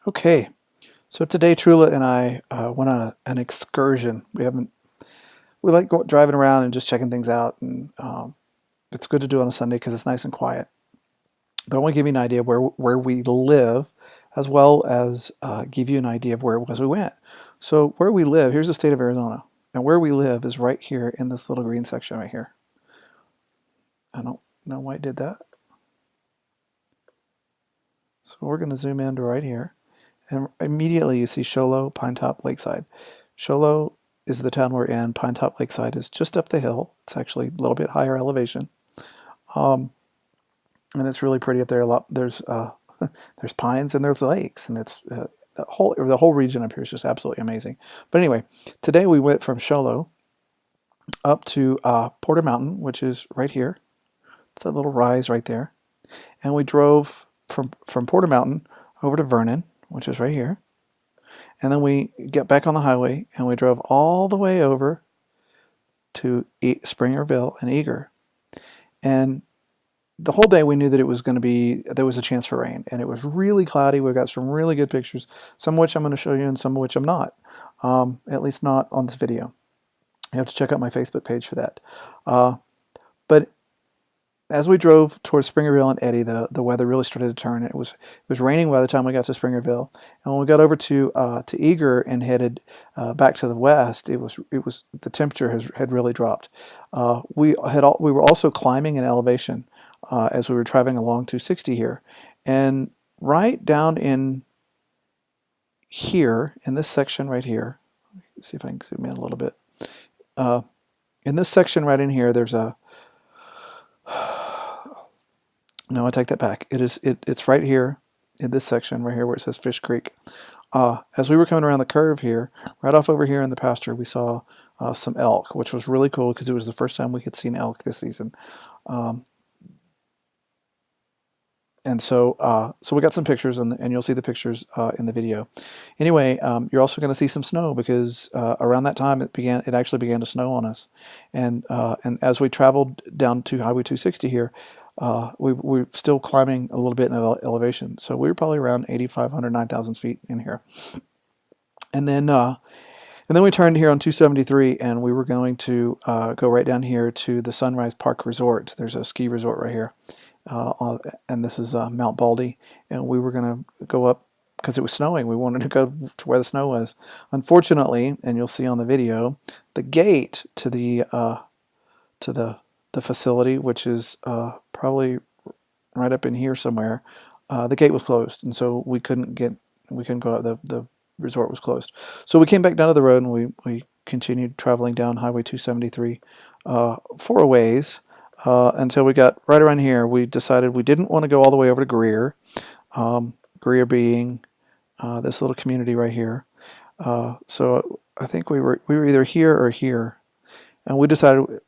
Okay, so today Trula and I went on an excursion. We like driving around and just checking things out, and it's good to do on a Sunday because it's nice and quiet. But I want to give you an idea of where we live, as well as give you an idea of where it was we went. So where we live, here's the state of Arizona, and where we live is right here in this little green section right here. I don't know why it did that. So we're going to zoom into right here. And immediately you see Show Low, Pinetop, Lakeside. Show Low is the town we're in. Pinetop Lakeside is just up the hill. It's actually a little bit higher elevation. And it's really pretty up there. There's there's pines and there's lakes, and it's the whole region up here is just absolutely amazing. But anyway, today we went from Show Low up to Porter Mountain, which is right here. It's that little rise right there. And we drove from Porter Mountain over to Vernon, which is right here. And then we get back on the highway and we drove all the way over to Springerville and Eager. And the whole day we knew that it was going to be, there was a chance for rain. And it was really cloudy. We got some really good pictures, some of which I'm going to show you and some of which I'm not. At least not on this video. You have to check out my Facebook page for that. But as we drove towards Springerville and Eddy, the weather really started to turn. It was raining by the time we got to Springerville, and when we got over to Eager and headed back to the west, it was the temperature had really dropped. We were also climbing in elevation as we were traveling along 260 here, and right down in here in this section right here. Let's see if I can zoom in a little bit. In this section right in here, there's a No, I take that back. It's right here in this section right here where it says Fish Creek. As we were coming around the curve here, right off over here in the pasture, we saw some elk, which was really cool because it was the first time we had seen elk this season. And so we got some pictures, and you'll see the pictures in the video. Anyway, you're also going to see some snow because around that time it actually began to snow on us. And as we traveled down to Highway 260 here, we were still climbing a little bit in elevation. So we were probably around 8,500, 9,000 feet in here. And then we turned here on 273, and we were going to go right down here to the Sunrise Park Resort. There's a ski resort right here. And this is Mount Baldy. And we were going to go up because it was snowing. We wanted to go to where the snow was. Unfortunately, and you'll see on the video, the gate to the facility, which is probably right up in here somewhere, the gate was closed, and so we couldn't go out. The resort was closed. So we came back down to the road, and we continued traveling down Highway 273 for a ways until we got right around here. We decided we didn't want to go all the way over to Greer. Greer being this little community right here. So I think we were either here or here, and we decided,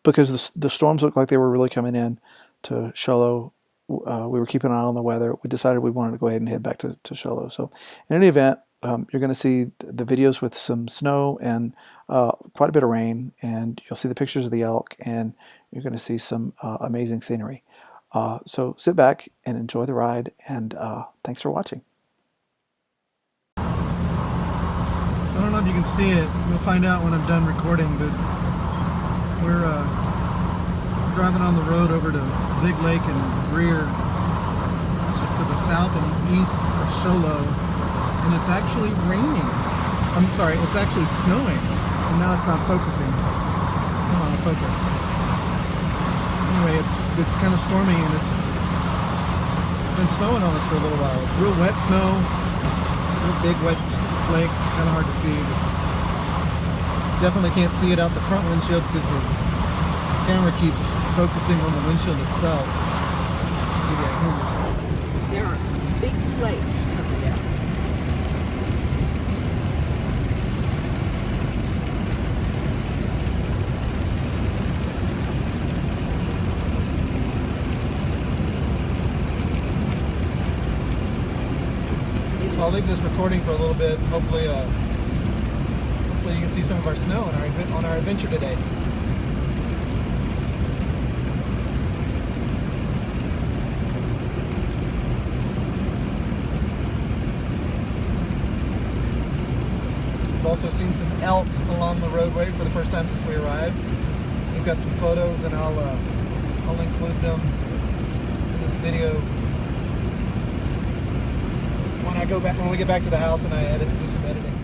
because the storms looked like they were really coming in to Show Low, we were keeping an eye on the weather. We decided we wanted to go ahead and head back to Show Low. So in any event, you're going to see the videos with some snow and quite a bit of rain, and you'll see the pictures of the elk, and you're going to see some amazing scenery. So sit back and enjoy the ride, and thanks for watching. So I don't know if you can see it. We'll find out when I'm done recording, but we're driving on the road over to Big Lake and Greer, which is to the south and east of Show Low, and it's actually raining. I'm sorry, it's actually snowing, and now it's not focusing. Come on, focus. Anyway, it's kind of stormy, and it's been snowing on us for a little while. It's real wet snow, real big wet flakes, kind of hard to see. Definitely can't see it out the front windshield because the camera keeps focusing on the windshield itself. I'll give you a hint. There are big flakes coming down. I'll leave this recording for a little bit. Hopefully you can see some of our snow on our adventure today. We've also seen some elk along the roadway for the first time since we arrived. We've got some photos, and I'll include them in this video when we get back to the house and I do some editing.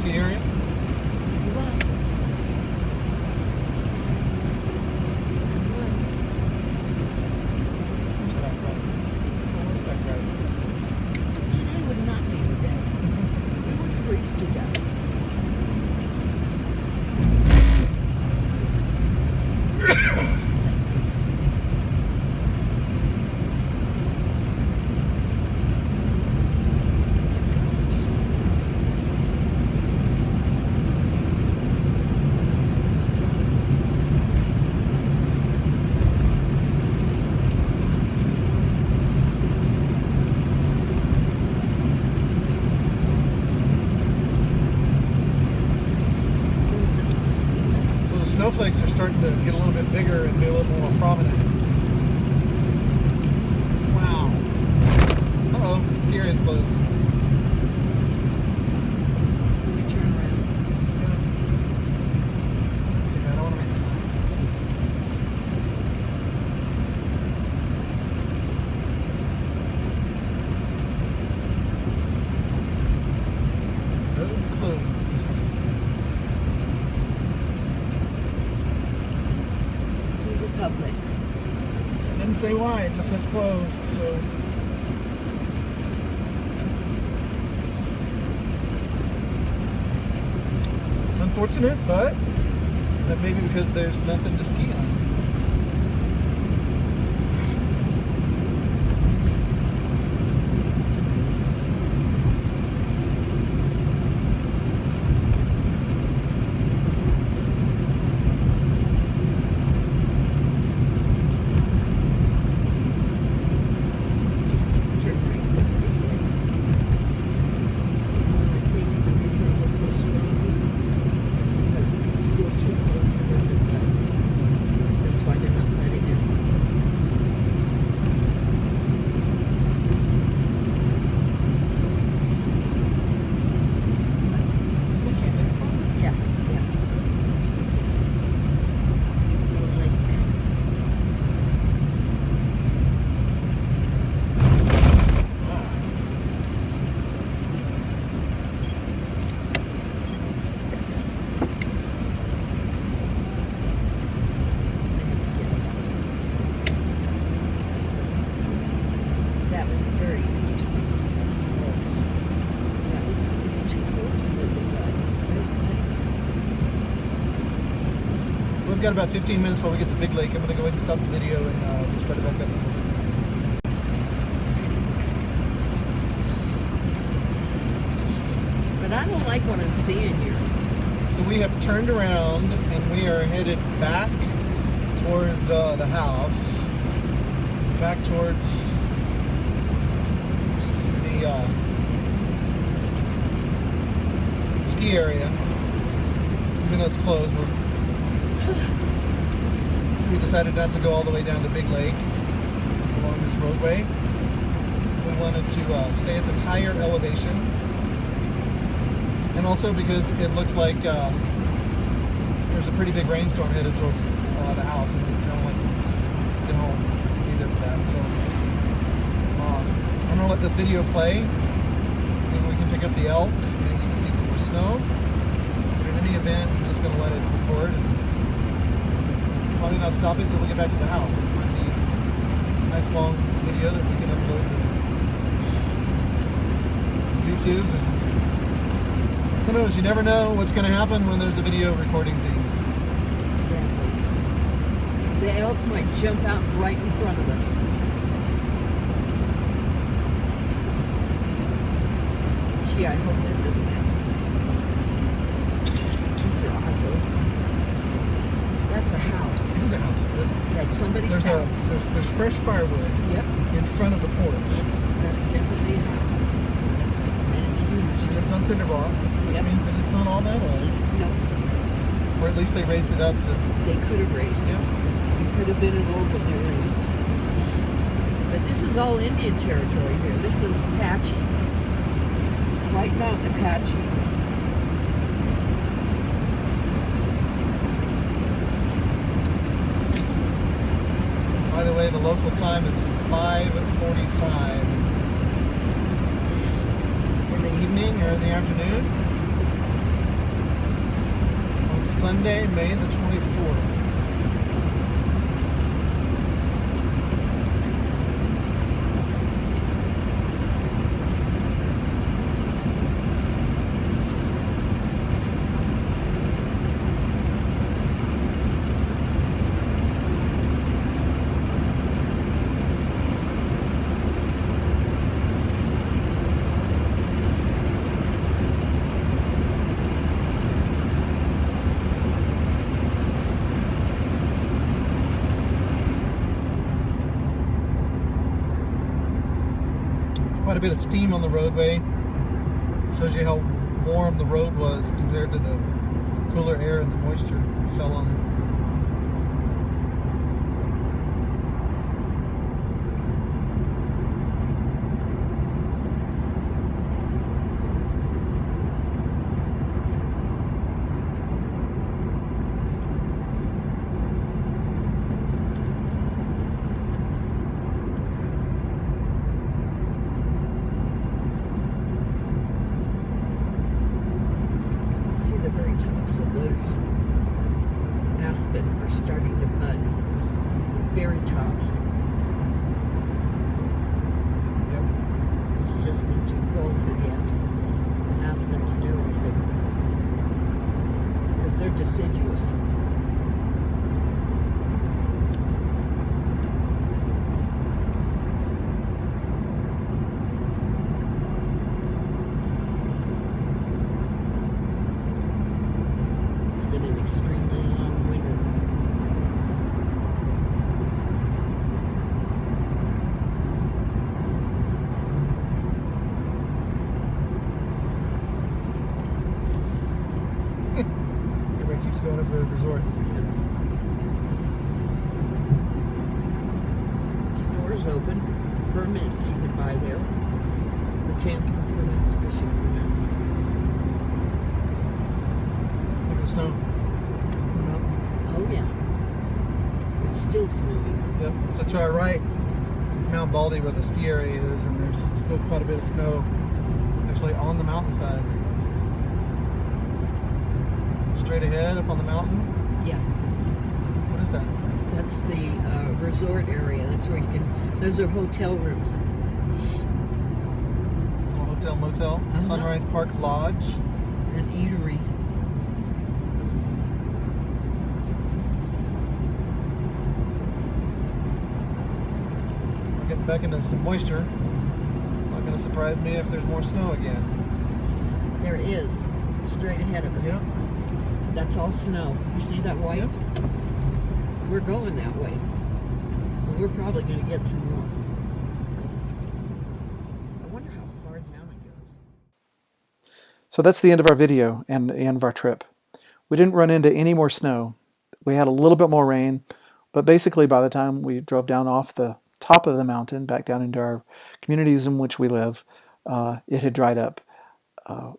Area? Today would not be the day. We would freeze to death. Snowflakes are starting to get a little bit bigger and be a little more prominent. Wow. Uh-oh, ski area is closed. So we turn around. Yeah. That's too bad. I want to make a sign. Road closed. Public. It didn't say why, it just says closed, so. Unfortunate, but that may be because there's nothing to ski on. We've got about 15 minutes before we get to Big Lake. I'm going to go ahead and stop the video and we'll start it back up in a little bit. But I don't like what I'm seeing here. So we have turned around and we are headed back towards the house, back towards the ski area. Even though it's closed, we decided not to go all the way down to Big Lake along this roadway. We wanted to stay at this higher elevation. And also because it looks like there's a pretty big rainstorm headed towards the house, and we kind of like to get home, be there for that. So I'm gonna let this video play. Maybe we can pick up the elk, maybe we can see some more snow. But in any event, I'm just gonna let it record and probably not stop it until we get back to the house. It might be a nice long video that we can upload to YouTube. And who knows? You never know what's going to happen when there's a video recording things. Exactly. The elk might jump out right in front of us. Gee, I hope that doesn't happen. Keep your eyes open. That's a house. It is a house. That's somebody's There's house. there's fresh firewood Yep. in front of the porch. That's definitely a house. And it's huge. It's on cinder blocks, which Yep. means that it's not all that old. No, Or at least they raised it up to. they could have raised it. Yeah. It could have been an old one they raised. But this is all Indian territory here. This is Apache. White Mountain Apache. By the way, the local time is 5:45 in the evening or in the afternoon on Sunday, May the 24th. Quite a bit of steam on the roadway. Shows you how warm the road was compared to the cooler air and the moisture that fell on it. See the very tops of those aspen are starting to bud. The very tops. Yep. It's just been too cold for the aspen to do anything. Because they're deciduous. It's been an extremely long winter. Everybody keeps going over to the resort. Stores open. Permits you can buy there. The camping permits, fishing permits. Look at the snow. Oh yeah. It's still snowing. Yep. So to our right is Mount Baldy where the ski area is, and there's still quite a bit of snow actually on the mountainside. Straight ahead up on the mountain. Yeah. What is that? That's the resort area. That's where you can. Those are hotel rooms. It's a hotel motel. Uh-huh. Sunrise Park Lodge. An eatery. We're getting back into some moisture. It's not going to surprise me if there's more snow again. There is. Straight ahead of us. Yep. That's all snow. You see that white? Yep. We're going that way. So we're probably going to get some more. I wonder how far down it goes. So that's the end of our video and the end of our trip. We didn't run into any more snow. We had a little bit more rain, but basically by the time we drove down off the top of the mountain, back down into our communities in which we live, it had dried up.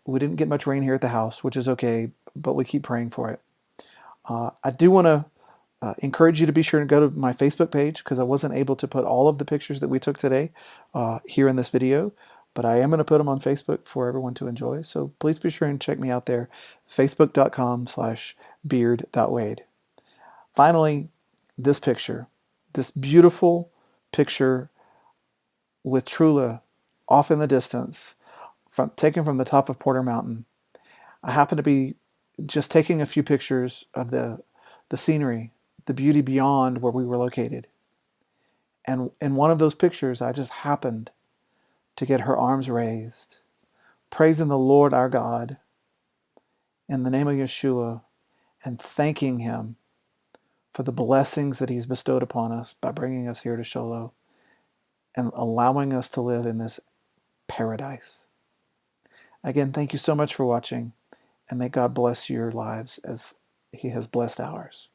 We didn't get much rain here at the house, which is okay, but we keep praying for it. I do want to encourage you to be sure to go to my Facebook page, because I wasn't able to put all of the pictures that we took today here in this video, but I am going to put them on Facebook for everyone to enjoy. So please be sure and check me out there, facebook.com/beard.wade. Finally, this picture, this beautiful picture with Trula off in the distance, taken from the top of Porter Mountain. I happen to be just taking a few pictures of the scenery, the beauty beyond where we were located. And in one of those pictures, I just happened to get her arms raised, praising the Lord our God in the name of Yeshua, and thanking Him for the blessings that He's bestowed upon us by bringing us here to Show Low and allowing us to live in this paradise. Again, thank you so much for watching, and may God bless your lives as He has blessed ours.